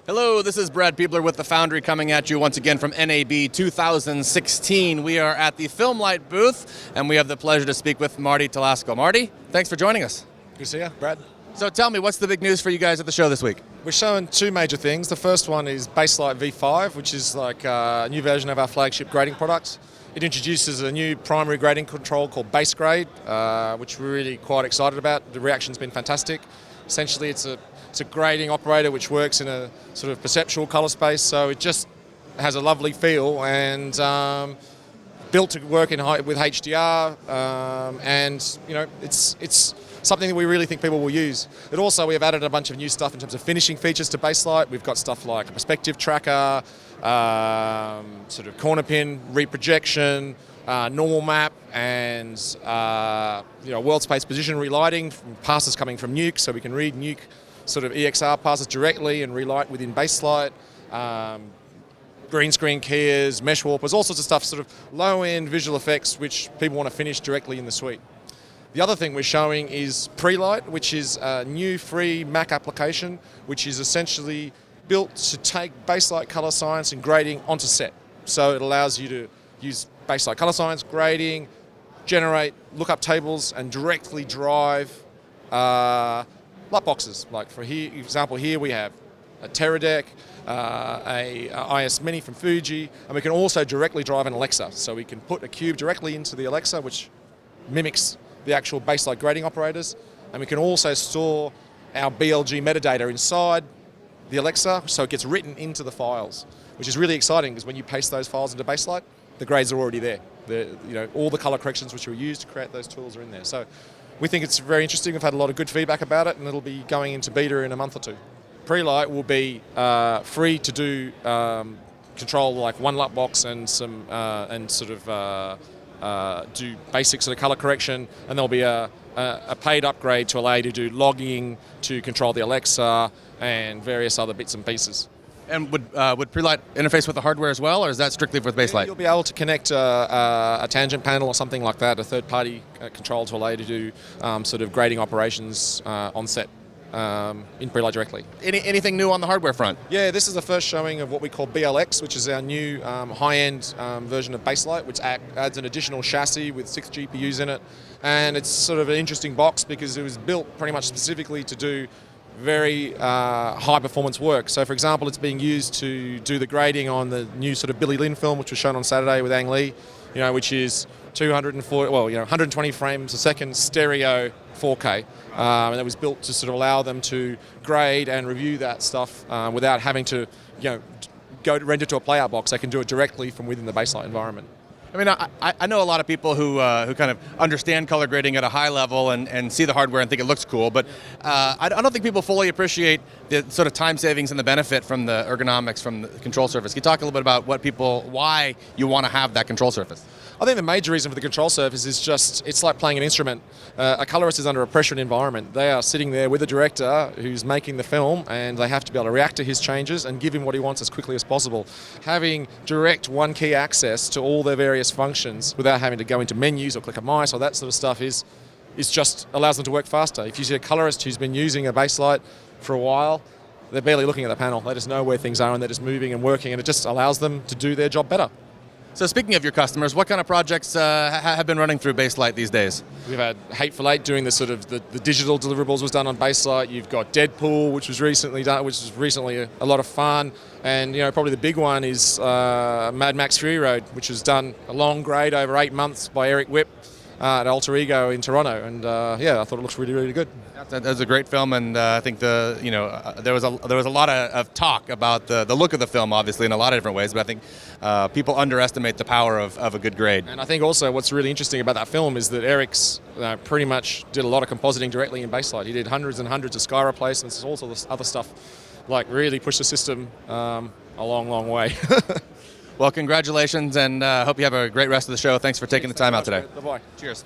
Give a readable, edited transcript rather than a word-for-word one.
Hello, this is Brad Peebler with The Foundry coming at you once again from NAB 2016. We are at the Filmlight booth, and we have the pleasure to speak with Marty Telasco. Marty, thanks for joining us. Good to see you, Brad. So tell me, what's the big news for you guys at the show this week? We're showing two major things. The first one is Prelight V5, which is like a new version of our flagship grading product. It introduces a new primary grading control called Base Grade, which we're really quite excited about. The reaction's been fantastic. Essentially, it's a grading operator which works in a sort of perceptual color space, so it just has a lovely feel and built to work with HDR, and you know it's something that we really think people will use. But also, we have added a bunch of new stuff in terms of finishing features to Prelight. We've got stuff like a perspective tracker, sort of corner pin reprojection, normal map, and world space position relighting from passes coming from Nuke, so we can read Nuke sort of EXR passes directly and relight within Prelight. Green screen keyers, mesh warpers, all sorts of stuff, sort of low-end visual effects which people want to finish directly in the suite. The other thing we're showing is Prelight, which is a new free Mac application which is essentially built to take Prelight color science and grading onto set. So it allows you to use Prelight color science, grading, generate lookup tables, and directly drive light boxes. Like for example, here we have a Teradek, a IS Mini from Fuji, and we can also directly drive an Alexa. So we can put a cube directly into the Alexa, which mimics the actual Prelight grading operators, and we can also store our BLG metadata inside the Alexa, so it gets written into the files, which is really exciting because when you paste those files into Prelight, the grades are already there. All the color corrections which were used to create those tools are in there. So we think it's very interesting. We've had a lot of good feedback about it, and it'll be going into beta in a month or two. Prelight will be free to do control like one LUT box and some do basic sort of color correction, and there'll be a paid upgrade to allow you to do logging, to control the Alexa, and various other bits and pieces. And would Prelight interface with the hardware as well, or is that strictly with Prelight? You'll be able to connect a tangent panel or something like that, a third-party control to allow you to do sort of grading operations on set in Prelight directly. Anything new on the hardware front? Yeah, this is the first showing of what we call BLX, which is our new high-end version of Prelight, which adds an additional chassis with 6 GPUs in it. And it's sort of an interesting box because it was built pretty much specifically to do very high performance work. So for example, it's being used to do the grading on the new sort of Billy Lin film, which was shown on Saturday with Ang Lee, which is 120 frames a second stereo 4K. And it was built to sort of allow them to grade and review that stuff without having to go render to a playout box. They can do it directly from within the Prelight environment. I mean, I know a lot of people who kind of understand color grading at a high level and see the hardware and think it looks cool, but I don't think people fully appreciate the sort of time savings and the benefit from the ergonomics from the control surface. Can you talk a little bit about why you want to have that control surface? I think the major reason for the control surface is just, it's like playing an instrument. A colorist is under a pressured environment. They are sitting there with a director who's making the film, and they have to be able to react to his changes and give him what he wants as quickly as possible. Having direct one-key access to all their various functions without having to go into menus or click a mouse or that sort of stuff is just allows them to work faster. If you see a colorist who's been using a Prelight for a while, they're barely looking at the panel. They just know where things are and they're just moving and working, and it just allows them to do their job better. So speaking of your customers, what kind of projects have been running through Prelight these days? We've had Hateful Eight doing the digital deliverables was done on Prelight. You've got Deadpool, which was recently a lot of fun, and probably the big one is Mad Max Fury Road, which was done a long grade over 8 months by Eric Whipp at Alter Ego in Toronto, and I thought it looks really, really good. That's a great film, and I think there was a lot of talk about the look of the film, obviously in a lot of different ways, but I think people underestimate the power of a good grade. And I think also what's really interesting about that film is that Eric's pretty much did a lot of compositing directly in Prelight. He did hundreds and hundreds of sky replacements, also this other stuff, like really pushed the system a long, long way. Well, congratulations, and hope you have a great rest of the show. Thanks for taking the time out today. Bye-bye. Cheers.